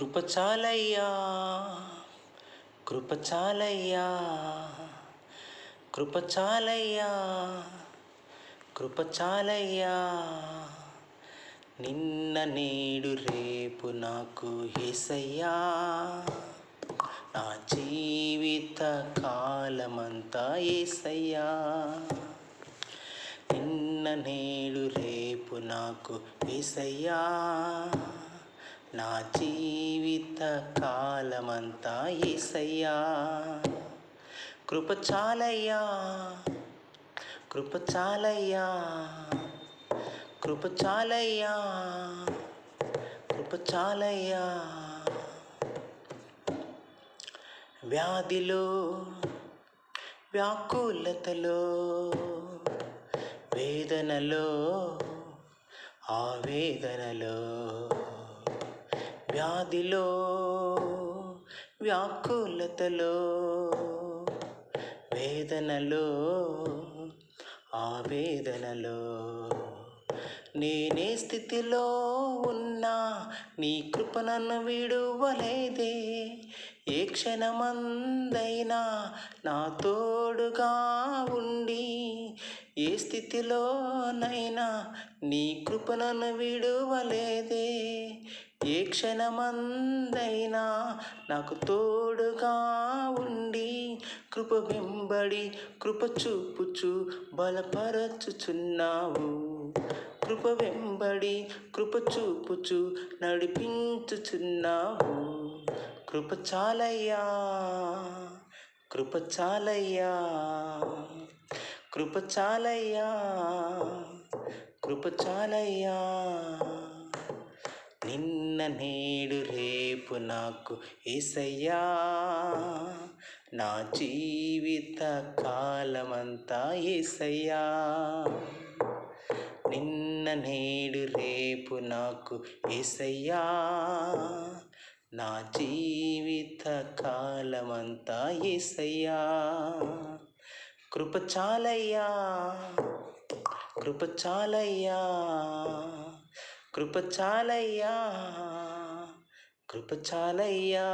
కృప చాలయ్యా, కృప చాలయ్యా, కృప చాలయ్యా, కృప చాలయ్యా. నిన్న నేడు రేపు నాకు యేసయ్యా, నా జీవిత కాలమంతా యేసయ్యా. నిన్న నేడు రేపు నాకు యేసయ్యా, నా జీవిత కాలమంతా యేసయ్యా. కృప చాలయ్యా, కృప చాలయ్యా, కృప చాలయ్యా, కృప చాలయ్యా. వ్యాధిలో వ్యాకులతలో వేదనలో ఆవేదనలో, వ్యాధిలో వ్యాకులతలో వేదనలో ఆవేదనలో, నేనే స్థితిలో ఉన్నా నీ కృప నన్ను విడువలేదే. ఏ క్షణమందైనా నా తోడుగా ఉండి, ఏ స్థితిలోనైనా నీ కృప నన్ను విడువలేదే. ఏ క్షణమందైనా నాకు తోడుగా ఉండి, కృప వెంబడి కృప చూపుచు బలపరచుచున్నావు. కృప వెంబడి కృప చూపుచు నడిపించుచున్నావు. కృప చాలయ్యా, కృప చాలయ్యా, కృప చాలయ్యా, కృప చాలయ్యా. నిన్న నేడు రేపు నాకు యేసయ్యా, నా జీవిత కాలమంతా యేసయ్యా. నిన్న నేడు రేపు నాకు యేసయ్యా, నా జీవిత కాలమంతా యేసయ్యా. కృప చాలయ్యా, కృప చాలయ్యా, కృప చాలయ్యా, కృప చాలయ్యా.